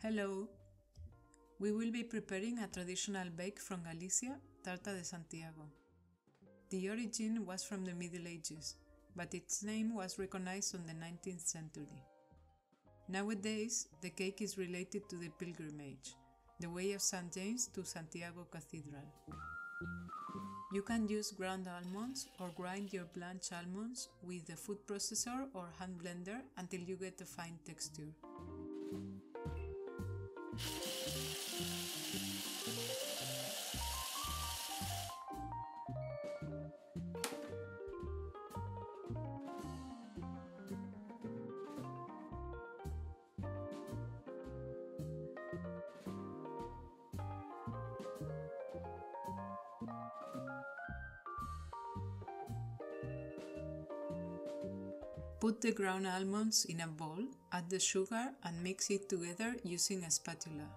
Hello! We will be preparing a traditional bake from Galicia, Tarta de Santiago. The origin was from the Middle Ages, but its name was recognized in the 19th century. Nowadays, the cake is related to the pilgrimage, the way of St. James to Santiago Cathedral. You can use ground almonds or grind your blanched almonds with a food processor or hand blender until you get a fine texture. Put the ground almonds in a bowl, add the sugar and mix it together using a spatula.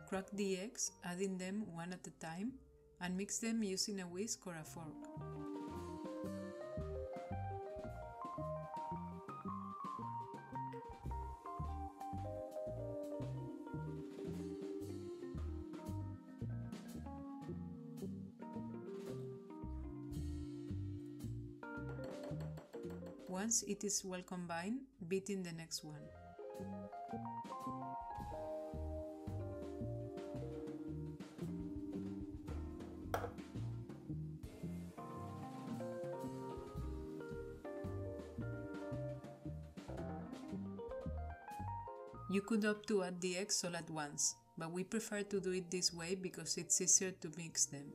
Crack the eggs, adding them one at a time, and mix them using a whisk or a fork. Once it is well combined, beat in the next one. You could opt to add the eggs all at once, but we prefer to do it this way because it's easier to mix them.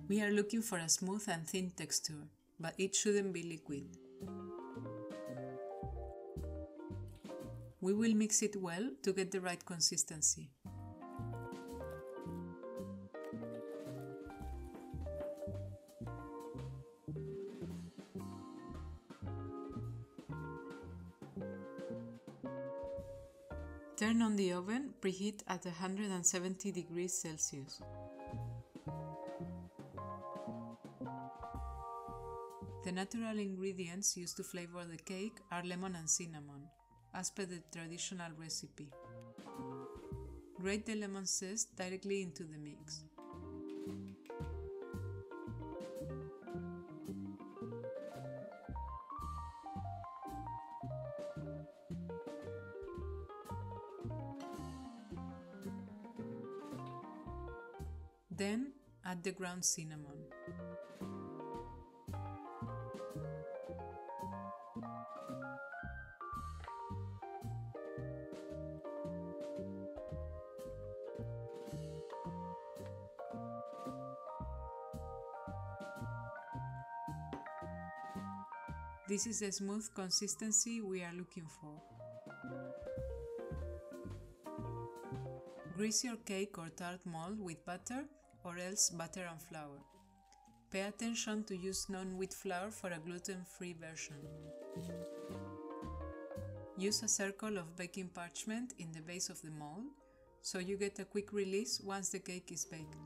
We are looking for a smooth and thin texture, but it shouldn't be liquid. We will mix it well to get the right consistency. Turn on the oven, preheat at 170 degrees Celsius. The natural ingredients used to flavor the cake are lemon and cinnamon, as per the traditional recipe. Grate the lemon zest directly into the mix. Then add the ground cinnamon. This is the smooth consistency we are looking for. Grease your cake or tart mold with butter or else butter and flour. Pay attention to use non-wheat flour for a gluten-free version. Use a circle of baking parchment in the base of the mold, so you get a quick release once the cake is baked.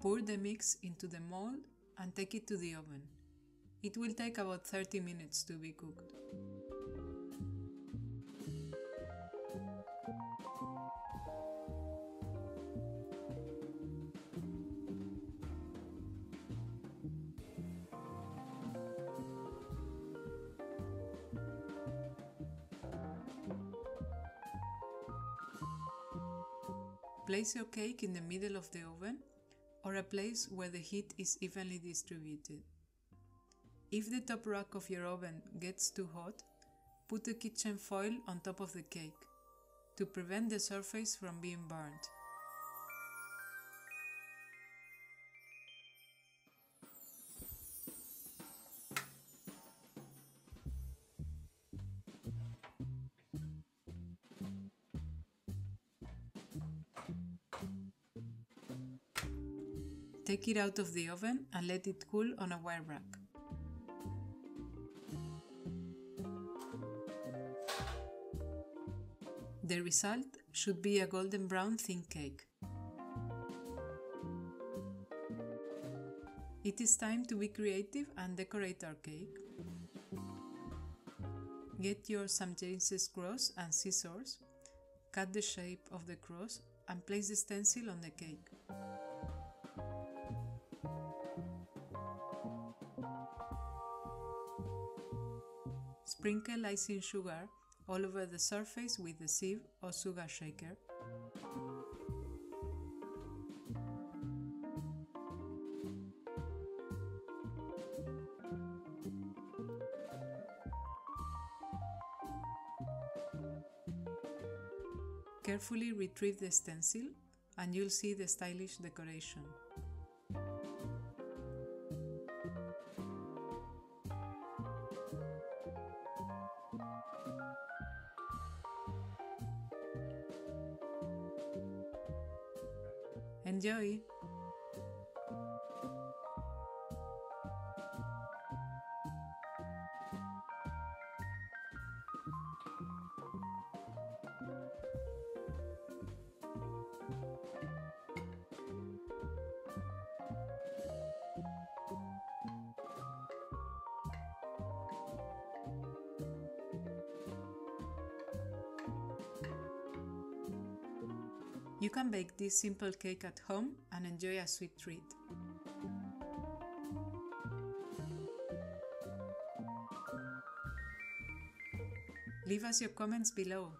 Pour the mix into the mold and take it to the oven. It will take about 30 minutes to be cooked. Place your cake in the middle of the oven or a place where the heat is evenly distributed. If the top rack of your oven gets too hot, put a kitchen foil on top of the cake to prevent the surface from being burnt. Take it out of the oven and let it cool on a wire rack. The result should be a golden brown thin cake. It is time to be creative and decorate our cake. Get your St. James's cross and scissors, cut the shape of the cross and place the stencil on the cake. Sprinkle icing sugar all over the surface with a sieve or sugar shaker. Carefully retrieve the stencil and you'll see the stylish decoration. Enjoy! You can bake this simple cake at home and enjoy a sweet treat. Leave us your comments below.